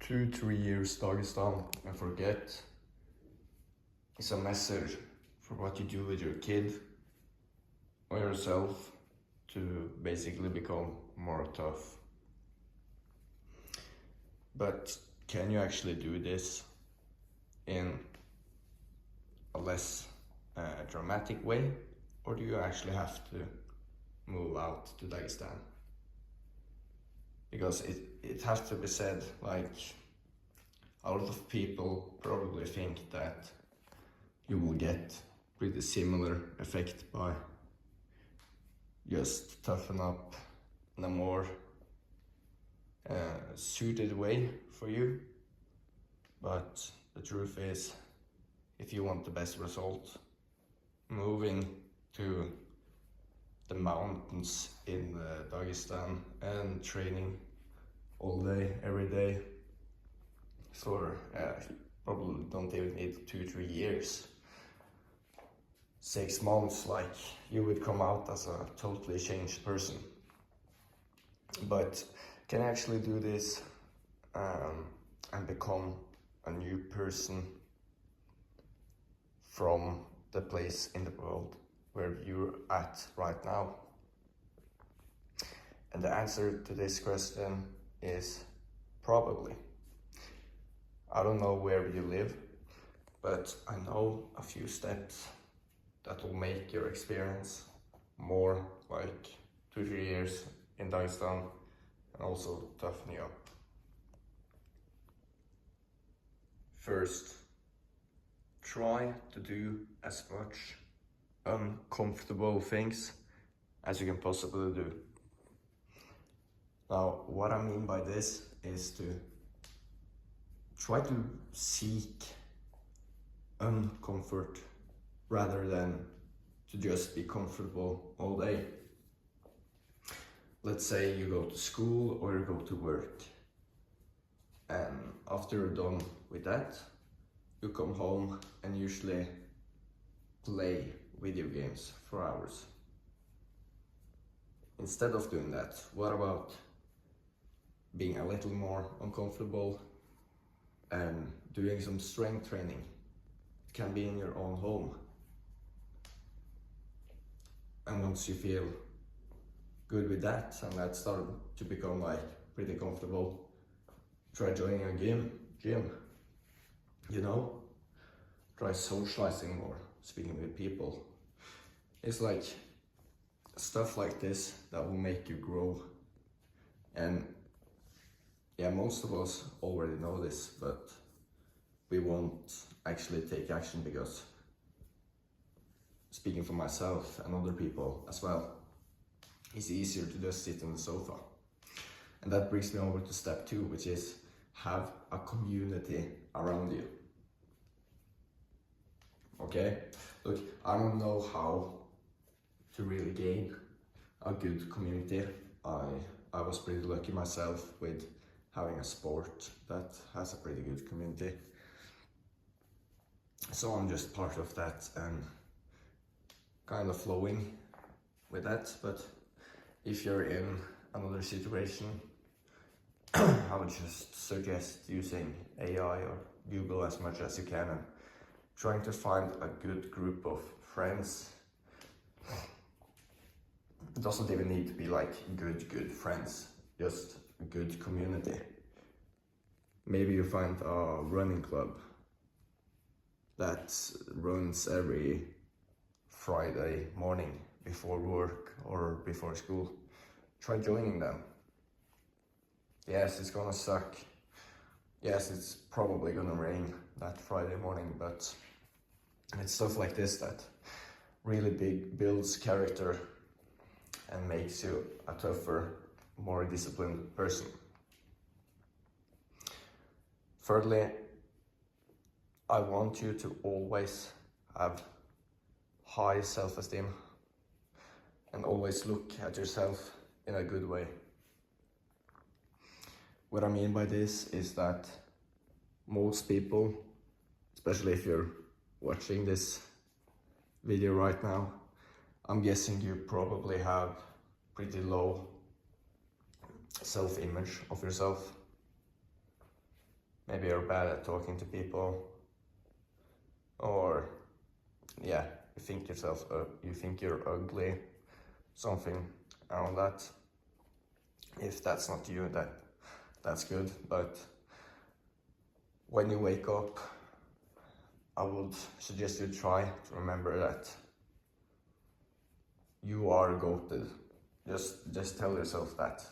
2-3 years Dagestan and forget is a message for what you do with your kid or yourself to basically become more tough. But can you actually do this in a less dramatic way, or do you actually have to move out to Dagestan? Because it has to be said, like, a lot of people probably think that you will get pretty similar effect by just toughen up in a more suited way for you. But the truth is, if you want the best result, moving to the mountains in Dagestan and training all day, every day for probably don't even need 2-3 years. 6 months, like, you would come out as a totally changed person. But can I actually do this and become a new person from the place in the world where you're at right now? And the answer to this question is probably. I don't know where you live, but I know a few steps that will make your experience more like 2-3 years in Dagestan and also toughen you up. First, try to do as much uncomfortable things as you can possibly do. Now, what I mean by this is to try to seek uncomfort rather than to just be comfortable all day. Let's say you go to school or you go to work, and after you're done with that, you come home and usually play video games for hours. Instead of doing that, what about being a little more uncomfortable and doing some strength training? It can be in your own home. And once you feel good with that and that started to become like pretty comfortable, try joining a gym, you know, try socializing more, speaking with people. It's like stuff like this that will make you grow. And yeah, most of us already know this, but we won't actually take action because, speaking for myself and other people as well, it's easier to just sit on the sofa. And that brings me over to step 2, which is have a community around you. Okay? Look, I don't know how to really gain a good community. I was pretty lucky myself with having a sport that has a pretty good community. So I'm just part of that and kind of flowing with that. But if you're in another situation, I would just suggest using AI or Google as much as you can and trying to find a good group of friends. It doesn't even need to be like good friends, just a good community. Maybe you find a running club that runs every Friday morning before work or before school. Try joining them. Yes, it's gonna suck. Yes, it's probably gonna rain that Friday morning, but it's stuff like this that really builds character and makes you a tougher, more disciplined person. Thirdly, I want you to always have high self-esteem and always look at yourself in a good way. What I mean by this is that most people, especially if you're watching this video right now, I'm guessing you probably have pretty low self-image of yourself. Maybe you're bad at talking to people, or yeah, you think you're ugly, something around that. If that's not you, that's good. But when you wake up, I would suggest you try to remember that you are goated. Just tell yourself that.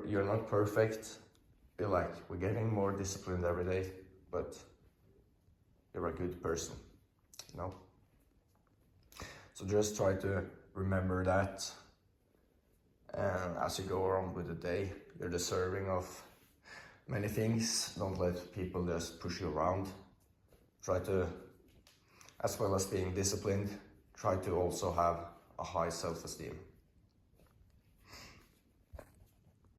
You're not perfect. We're getting more disciplined every day, but you're a good person, you know? So just try to remember that. And as you go around with the day, you're deserving of many things. Don't let people just push you around. Try to, as well as being disciplined, try to also have a high self-esteem.